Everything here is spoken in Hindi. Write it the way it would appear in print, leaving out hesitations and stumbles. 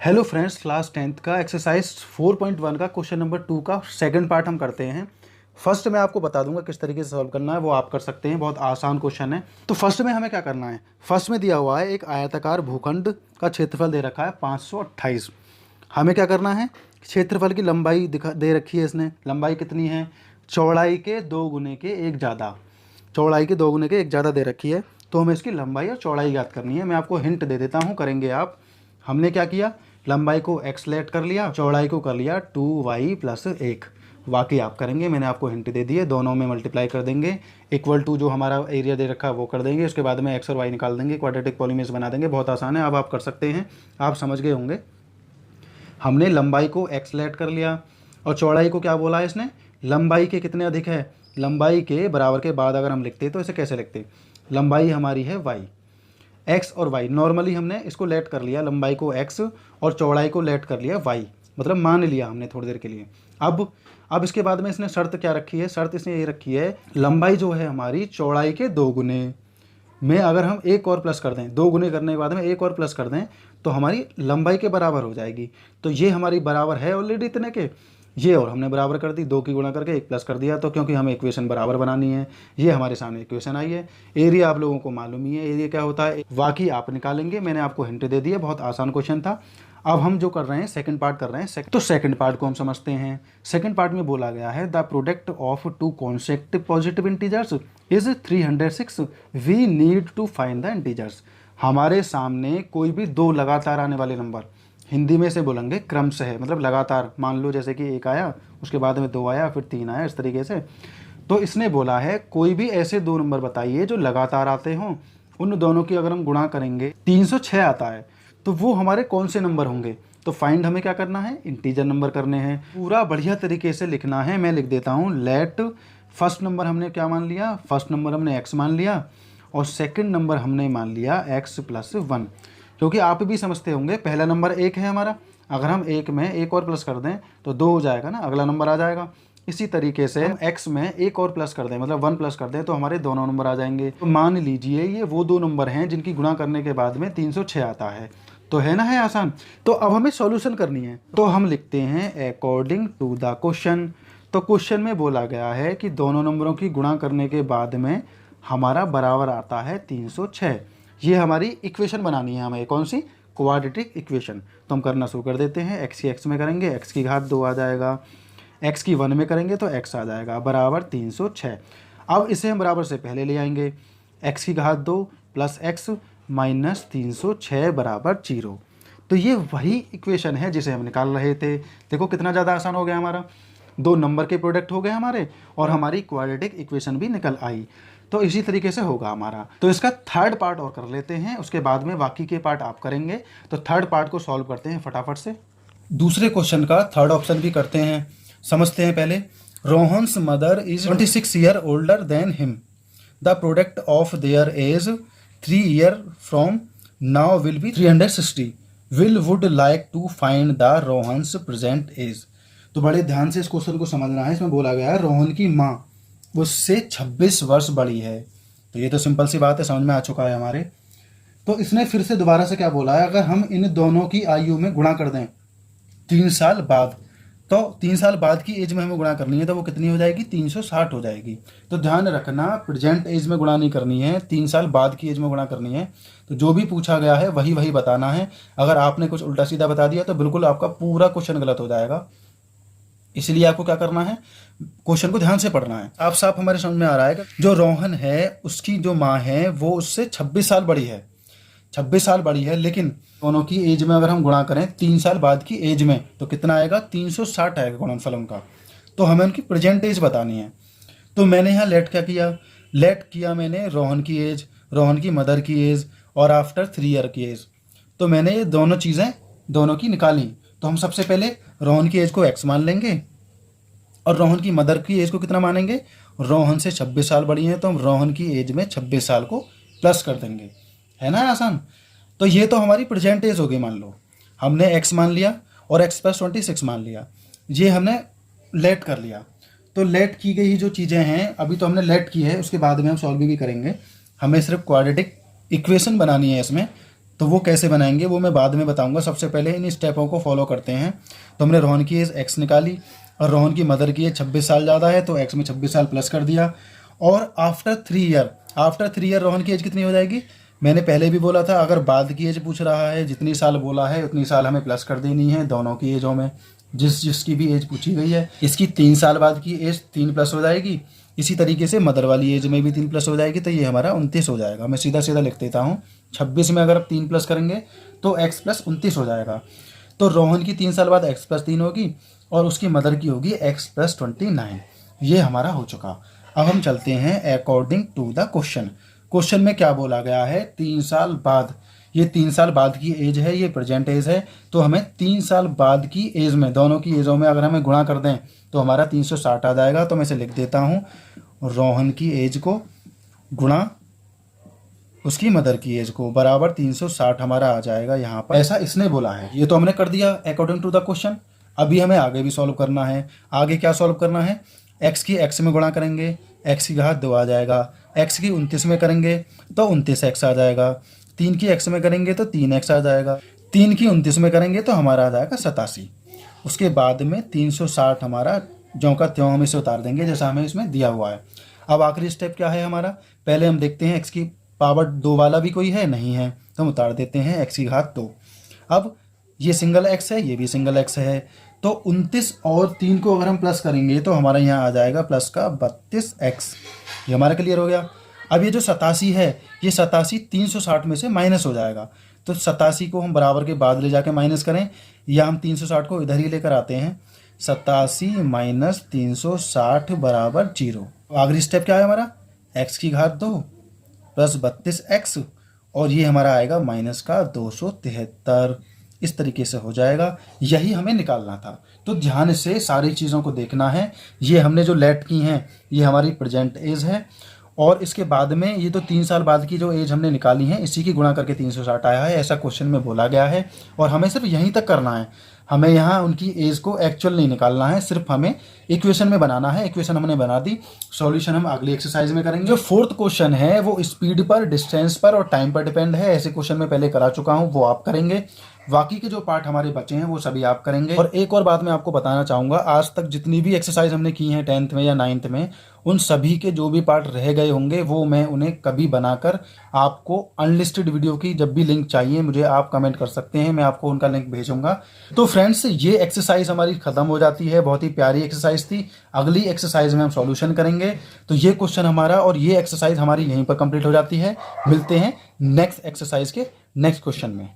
हेलो फ्रेंड्स, क्लास 10th का एक्सरसाइज 4.1 का क्वेश्चन नंबर 2 का सेकंड पार्ट हम करते हैं। फर्स्ट में आपको बता दूंगा किस तरीके से सॉल्व करना है, वो आप कर सकते हैं, बहुत आसान क्वेश्चन है। तो फर्स्ट में हमें क्या करना है, फर्स्ट में दिया हुआ है एक आयताकार भूखंड का क्षेत्रफल दे रखा है 528। हमें क्या करना है, क्षेत्रफल की लंबाई दे रखी है इसने। लंबाई कितनी है, चौड़ाई के 2 गुने के 1 ज़्यादा, चौड़ाई के 2 गुने के 1 ज़्यादा दे रखी है। तो हमें इसकी लंबाई और चौड़ाई ज्ञात करनी है। मैं आपको हिंट दे देता हूँ, करेंगे आप। हमने क्या किया, लंबाई को x लेट कर लिया, चौड़ाई को कर लिया 2y + 1। बाकी आप करेंगे, मैंने आपको हिंट दे दिए, दोनों में मल्टीप्लाई कर देंगे, इक्वल टू जो हमारा एरिया दे रखा है वो कर देंगे, उसके बाद में x और y निकाल देंगे, क्वाड्रेटिक पॉलीमेश बना देंगे। बहुत आसान है, अब आप कर सकते हैं, आप समझ गए होंगे। हमने लंबाई को x लेट कर लिया और चौड़ाई को क्या बोला है इसने, लंबाई के कितने अधिक है, लंबाई के बराबर के बाद अगर हम लिखते तो इसे कैसे लिखते, लंबाई हमारी है y, x और y। नॉर्मली हमने इसको लेट कर लिया, लंबाई को x और चौड़ाई को लेट कर लिया y, मतलब मान लिया हमने थोड़ी देर के लिए। अब इसके बाद में इसने शर्त क्या रखी है, शर्त इसने ये रखी है, लंबाई जो है हमारी चौड़ाई के 2 गुने में अगर हम एक और प्लस कर दें, 2 गुने करने के बाद में एक और प्लस कर दें तो हमारी लंबाई के बराबर हो जाएगी। तो ये हमारी बराबर है ऑलरेडी इतने के, ये और हमने बराबर कर दी, 2 की गुणा करके 1 प्लस कर दिया। तो क्योंकि हमें इक्वेशन बराबर बनानी है, ये हमारे सामने इक्वेशन आई है। एरिया आप लोगों को मालूम ही है, एरिया क्या होता है, बाकी आप निकालेंगे, मैंने आपको हिंट दे दिया, बहुत आसान क्वेश्चन था। अब हम जो कर रहे हैं सेकंड पार्ट कर रहे हैं। तो सेकंड पार्ट को हम समझते हैं। सेकंड पार्ट में बोला गया है, the product of 2 consecutive positive integers is 306, we need to find the integers. हमारे सामने कोई भी 2 लगातार आने वाले नंबर, हिंदी में से बोलेंगे क्रमशः है, मतलब लगातार, मान लो जैसे कि 1 आया, उसके बाद में 2 आया, फिर 3 आया, इस तरीके से। तो इसने बोला है कोई भी ऐसे 2 नंबर बताइए जो लगातार आते हों, उन दोनों की अगर हम गुणा करेंगे 306 आता है, तो वो हमारे कौन से नंबर होंगे। तो फाइंड हमें क्या करना है, इंटीजर नंबर करने हैं। पूरा बढ़िया तरीके से लिखना है, मैं लिख देता हूँ। लेट फर्स्ट नंबर हमने क्या मान लिया, फर्स्ट नंबर हमने x मान लिया और सेकंड नंबर हमने मान लिया x + 1। क्योंकि आप भी समझते होंगे, पहला नंबर 1 है हमारा, अगर हम 1 में 1 और प्लस कर दें तो 2 हो जाएगा ना, अगला नंबर आ जाएगा। इसी तरीके से हम x में 1 और प्लस कर दें, मतलब 1 प्लस कर दें, तो हमारे दोनों नंबर आ जाएंगे। तो मान लीजिए ये वो 2 नंबर हैं जिनकी गुणा करने के बाद में 306 आता है। तो है ना, है आसान। तो अब हमें सॉल्यूशन करनी है, तो हम लिखते हैं अकॉर्डिंग टू द क्वेश्चन। तो क्वेश्चन में बोला गया है कि दोनों नंबरों की गुणा करने के बाद में हमारा बराबर आता है 306। ये हमारी इक्वेशन बनानी है हमें, कौन सी, क्वाड्रेटिक इक्वेशन। तो हम करना शुरू कर देते हैं। x की x में करेंगे, x की घात 2 आ जाएगा, x की 1 में करेंगे तो x आ जाएगा, बराबर 306। अब इसे हम बराबर से पहले ले आएंगे, x की घात 2 + x - 306 बराबर 0। तो ये वही इक्वेशन है जिसे हम निकाल रहे थे। देखो कितना ज़्यादा आसान हो गया, हमारा 2 नंबर के प्रोडक्ट हो गए हमारे और हमारी क्वाड्रेटिक इक्वेशन भी निकल आई। तो इसी तरीके से होगा हमारा। तो इसका थर्ड पार्ट और कर लेते हैं, उसके बाद में बाकी के पार्ट आप करेंगे। तो थर्ड पार्ट को सॉल्व करते हैं फटाफट से। दूसरे क्वेश्चन का थर्ड ऑप्शन भी करते हैं, समझते हैं पहले। Rohan's mother is 26 year older than him, the product of their age 3 year from now will be 360, will would like to find the Rohan's present age. तो बड़े ध्यान से इस क्वेश्चन को समझना है। इसमें बोला गया है रोहन की माँ उससे 26 वर्ष बड़ी है। तो ये तो सिंपल सी बात है, समझ में आ चुका है हमारे। तो इसने फिर से दोबारा से क्या बोला है, अगर हम इन दोनों की आयु में गुणा कर दें 3 साल बाद, तो 3 साल बाद की एज में हमें गुणा करनी है, तो वो कितनी हो जाएगी, 360 हो जाएगी। तो ध्यान रखना, प्रेजेंट एज में गुणा नहीं करनी है, 3 साल बाद की एज में गुणा करनी है। तो जो भी पूछा गया है वही वही बताना है। अगर आपने कुछ उल्टा सीधा बता दिया तो बिल्कुल आपका पूरा क्वेश्चन गलत हो जाएगा। इसलिए आपको क्या करना है, क्वेश्चन को ध्यान से पढ़ना है। आप साफ हमारे समझ में आ रहा है कि जो रोहन है उसकी जो माँ है वो उससे 26 साल बड़ी है, 26 साल बड़ी है, लेकिन दोनों की एज में अगर हम गुणा करें 3 साल बाद की एज में तो कितना आएगा, 360 आएगा गुणनफल उनका। तो हमें उनकी प्रेजेंट एज बतानी है। तो मैंने यहाँ लेट क्या किया, लेट किया मैंने रोहन की एज, रोहन की मदर की एज और आफ्टर 3 ईयर की एज। तो मैंने ये दोनों चीज़ें दोनों की निकाली। तो हम सबसे पहले रोहन की एज को x मान लेंगे और रोहन की मदर की एज को कितना मानेंगे, रोहन से 26 साल बड़ी है, तो हम रोहन की एज में 26 साल को प्लस कर देंगे। है ना आसान। तो ये तो हमारी प्रेजेंट एज हो गई। मान लो हमने x मान लिया और x + 26 मान लिया, ये हमने लेट कर लिया। तो लेट की गई जो चीज़ें हैं, अभी तो हमने लेट की है, उसके बाद में हम सॉल्व भी करेंगे। हमें सिर्फ क्वाड्रेटिक इक्वेशन बनानी है इसमें। तो वो कैसे बनाएंगे वो मैं बाद में बताऊंगा। सबसे पहले इन स्टेपों को फॉलो करते हैं। तो हमने रोहन की एज x निकाली और रोहन की मदर की एज 26 साल ज़्यादा है तो x में 26 साल प्लस कर दिया। और आफ्टर 3 ईयर रोहन की एज कितनी हो जाएगी? मैंने पहले भी बोला था, अगर बाद की एज पूछ रहा है, जितनी साल बोला है उतनी साल हमें प्लस कर देनी है दोनों की एजों में, जिसकी भी एज पूछी गई है। इसकी 3 साल बाद की एज 3 प्लस हो जाएगी। इसी तरीके से मदर वाली एज में भी 3 प्लस हो जाएगी, तो ये हमारा 29 हो जाएगा। मैं सीधा सीधा लिख देता हूँ, 26 में अगर आप 3 प्लस करेंगे तो x प्लस 29 हो जाएगा। तो रोहन की 3 साल बाद x प्लस 3 होगी और उसकी मदर की होगी x प्लस 29। ये हमारा हो चुका। अब हम चलते हैं according to the question. Question में क्या बोला गया है? 3 साल बाद। ये 3 साल बाद की एज है, ये प्रेजेंट एज है, तो हमें 3 साल बाद की एज में, दोनों की एजों में अगर हमें गुणा कर दें तो हमारा 360 आ जाएगा। तो मैं इसे लिख देता हूँ, रोहन की एज को गुणा उसकी मदर की एज को बराबर 360 हमारा आ जाएगा यहाँ पर। ऐसा इसने बोला है, ये तो हमने कर दिया अकॉर्डिंग टू द क्वेश्चन। अभी हमें आगे भी सॉल्व करना है। आगे क्या सॉल्व करना है? x की x में गुणा करेंगे, x की घात 2 आ जाएगा। x की 29 में करेंगे तो 29x आ जाएगा। 3 की x में करेंगे तो 3x आ जाएगा। 3 की 29 में करेंगे तो हमारा आ जाएगा 87। उसके बाद में 360 हमारा ज्यों का त्यों हम इसे उतार देंगे जैसा हमें इसमें दिया हुआ है। अब आखिरी स्टेप क्या है हमारा? पहले हम देखते हैं x की पावर 2 वाला भी कोई है, नहीं है, तो हम उतार देते हैं x की घात 2। अब ये सिंगल x है, ये भी सिंगल x है, तो 29 और 3 को अगर हम प्लस करेंगे तो हमारा यहाँ आ जाएगा प्लस का 32x। ये हमारा क्लियर हो गया। अब ये जो 87 है, ये 87 360 में से माइनस हो जाएगा, तो 87 को हम बराबर के बाद ले जाके माइनस करें, या हम 360 को इधर ही लेकर आते हैं। 87 माइनस 360 बराबर 0। आखिरी स्टेप क्या है हमारा? x की घात 2 प्लस 32x, और ये हमारा आएगा माइनस का 273। इस तरीके से हो जाएगा। यही हमें निकालना था, तो ध्यान से सारी चीज़ों को देखना है। ये हमने जो लेट की हैं ये हमारी प्रेजेंट एज है, और इसके बाद में ये तो 3 साल बाद की जो एज हमने निकाली है इसी की गुणा करके 360 आया है, ऐसा क्वेश्चन में बोला गया है। और हमें सिर्फ यहीं तक करना है, हमें यहाँ उनकी एज को एक्चुअल नहीं निकालना है, सिर्फ हमें इक्वेशन में बनाना है। इक्वेशन हमने बना दी, सॉल्यूशन हम अगली एक्सरसाइज में करेंगे। जो 4th क्वेश्चन है वो स्पीड पर, डिस्टेंस पर और टाइम पर डिपेंड है। ऐसे क्वेश्चन में पहले करा चुका हूँ, वो आप करेंगे। बाकी के जो पार्ट हमारे बचे हैं वो सभी आप करेंगे। और एक और बात मैं आपको बताना चाहूँगा, आज तक जितनी भी एक्सरसाइज हमने की हैं 10th में या 9th में, उन सभी के जो भी पार्ट रह गए होंगे वो मैं उन्हें कभी बनाकर आपको अनलिस्टेड वीडियो की जब भी लिंक चाहिए मुझे आप कमेंट कर सकते हैं, मैं आपको उनका लिंक भेजूंगा। तो फ्रेंड्स, ये एक्सरसाइज हमारी खत्म हो जाती है। बहुत ही प्यारी एक्सरसाइज थी। अगली एक्सरसाइज में हम सॉल्यूशन करेंगे। तो ये क्वेश्चन हमारा और ये एक्सरसाइज हमारी यहीं पर कंप्लीट हो जाती है। मिलते हैं नेक्स्ट एक्सरसाइज के नेक्स्ट क्वेश्चन में।